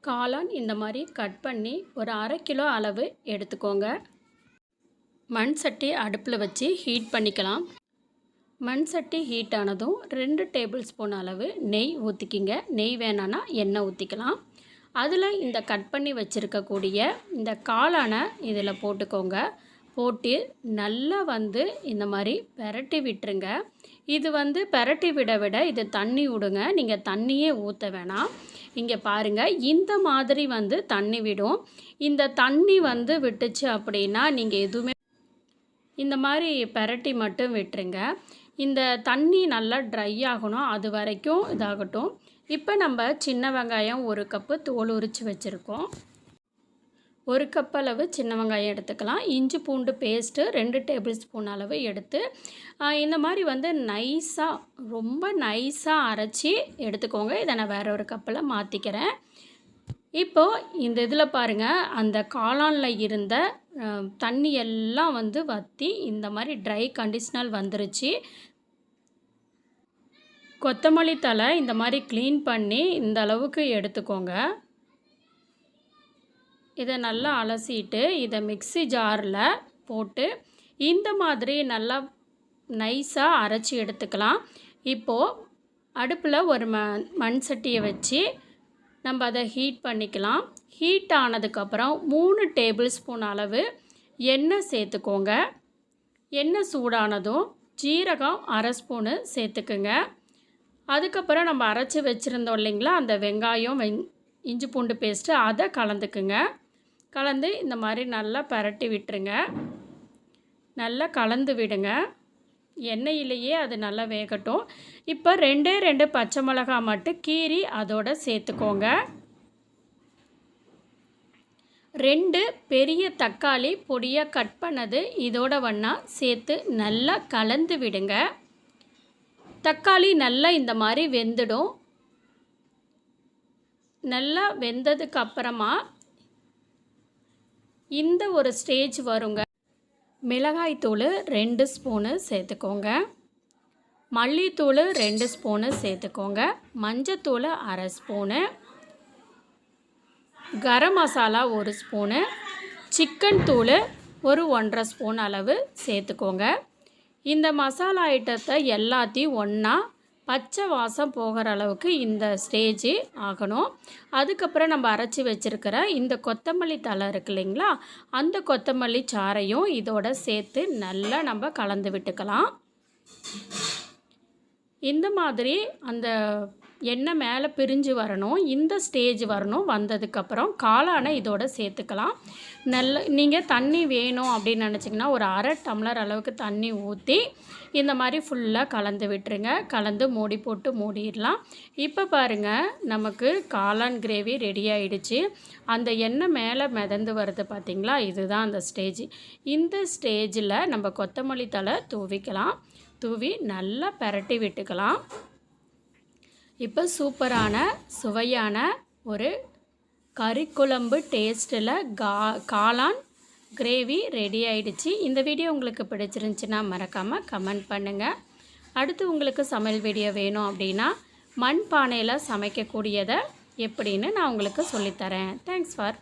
காளான் இந்த மாதிரி கட் பண்ணி ஒரு 1/2 கிலோ அளவு எடுத்துக்கோங்க. மண் சட்டி அடுப்பில் வச்சு ஹீட் பண்ணிக்கலாம். மண் சட்டி ஹீட் ஆனதும் 2 டேபிள் ஸ்பூன் அளவு நெய் ஊற்றிக்கிங்க. நெய் வேணான்னா எண்ணெய் ஊற்றிக்கலாம். அதில் இந்த கட் பண்ணி வச்சுருக்கக்கூடிய இந்த காளானை இதில் போட்டுக்கோங்க. போட்டு நல்லா இந்த மாதிரி பெரட்டி விட்டுருங்க. இது பெரட்டி விட இது தண்ணி விடுங்க. நீங்கள் தண்ணியே ஊற்ற வேணாம். இங்கே பாருங்கள், இந்த மாதிரி தண்ணி விடும். இந்த தண்ணி விட்டுச்சு அப்படின்னா நீங்கள் எதுவுமே இந்த மாதிரி பெரட்டி மட்டும் விட்டுருங்க. இந்த தண்ணி நல்லா ட்ரை ஆகணும், அது வரைக்கும் இதாகட்டும். இப்போ நம்ம சின்ன வெங்காயம் 1 கப்பு தோல் உரித்து வச்சுருக்கோம். 1 கப் அளவு சின்ன வெங்காயம் எடுத்துக்கலாம். இஞ்சி பூண்டு பேஸ்ட்டு 2 டேபிள் ஸ்பூன் அளவு எடுத்து இந்த மாதிரி நைஸாக ரொம்ப நைஸாக அரைச்சி எடுத்துக்கோங்க. இதை நான் வேற ஒரு கப்பில் மாற்றிக்கிறேன். இப்போது இந்த இதில் பாருங்கள், அந்த காளானில் இருந்த தண்ணி எல்லாம் வற்றி இந்த மாதிரி ட்ரை கண்டிஷனல் வந்துருச்சு. கொத்தமல்லி தழை இந்த மாதிரி க்ளீன் பண்ணி இந்த அளவுக்கு எடுத்துக்கோங்க. இதை நல்லா அலசிட்டு இதை மிக்ஸி ஜாரில் போட்டு இந்த மாதிரி நல்லா நைஸாக அரைச்சி எடுத்துக்கலாம். இப்போது அடுப்பில் ஒரு மண் சட்டியை வச்சு நம்ம அதை ஹீட் பண்ணிக்கலாம். ஹீட் ஆனதுக்கப்புறம் 3 டேபிள் ஸ்பூன் அளவு எண்ணெய் சேர்த்துக்கோங்க. எண்ணெய் சூடானதும் ஜீரகம் 1/2 ஸ்பூனு சேர்த்துக்குங்க. அதுக்கப்புறம் நம்ம அரைச்சி வச்சுருந்தோம் இல்லைங்களா, அந்த வெங்காயம் இஞ்சி பூண்டு பேஸ்ட்டு அதை கலந்துக்குங்க. கலந்து இந்த மாதிரி நல்லா பரட்டி விட்டுருங்க. நல்லா கலந்து விடுங்க. எண்ணெயிலேயே அது நல்லா வேகட்டும். இப்போ 2 பச்சை மிளகாய் மட்டும் கீறி அதோட சேர்த்துக்கோங்க. 2 பெரிய தக்காளி பொடியாக கட் பண்ணது இதோட ஒன்றா சேர்த்து நல்லா கலந்து விடுங்க. தக்காளி நல்லா இந்த மாதிரி வெந்துடும். நல்லா வெந்ததுக்கு அப்புறமா இந்த ஒரு ஸ்டேஜ் வருங்க. மிளகாய்த்தூள் 2 ஸ்பூனு சேர்த்துக்கோங்க. மல்லித்தூள் 2 ஸ்பூனு சேர்த்துக்கோங்க. மஞ்சத்தூள் 1/2 spoon. Garam masala 1 spoon. Chicken தூள் ஒரு 1/2 ஸ்பூன் அளவு சேர்த்துக்கோங்க. இந்த மசாலா ஐட்டத்தை எல்லாத்தையும் ஒன்றா பச்சை வாசம் போகிற அளவுக்கு இந்த ஸ்டேஜ் ஆகணும். அதுக்கப்புறம் நம்ம அரைச்சி வச்சுருக்கிற இந்த கொத்தமல்லி தழை இருக்கு இல்லைங்களா, அந்த கொத்தமல்லி சாறையும் இதோட சேர்த்து நல்லா நம்ம கலந்து விட்டுக்கலாம். இந்த மாதிரி அந்த எண்ணெய் மேலே பிரிஞ்சு வரணும், இந்த ஸ்டேஜ் வரணும். வந்ததுக்கப்புறம் காளானை இதோட சேர்த்துக்கலாம். நீங்கள் தண்ணி வேணும் அப்படின்னு நினச்சிங்கன்னா ஒரு 1/2 டம்ளர் அளவுக்கு தண்ணி ஊற்றி இந்த மாதிரி ஃபுல்லாக கலந்து விட்டுருங்க. கலந்து மூடி போட்டு மூடிடலாம். இப்போ பாருங்கள், நமக்கு காளான் கிரேவி ரெடி ஆகிடுச்சு. அந்த எண்ணெய் மேலே மிதந்து வருது பார்த்திங்களா, இதுதான் அந்த ஸ்டேஜ். இந்த ஸ்டேஜில் நம்ம கொத்தமல்லி தழை தூவிக்கலாம். தூவி நல்லா பரட்டி விட்டுக்கலாம். இப்போ சூப்பரான சுவையான ஒரு கறிக்குழம்பு டேஸ்ட்டில் காளான் கிரேவி ரெடி ஆகிடுச்சு. இந்த வீடியோ உங்களுக்கு பிடிச்சிருந்துச்சின்னா மறக்காமல் கமெண்ட் பண்ணுங்கள். அடுத்து உங்களுக்கு சமையல் வீடியோ வேணும் அப்படின்னா மண் பானையில் சமைக்கக்கூடியதை எப்படின்னு நான் உங்களுக்கு சொல்லித்தரேன். Thanks for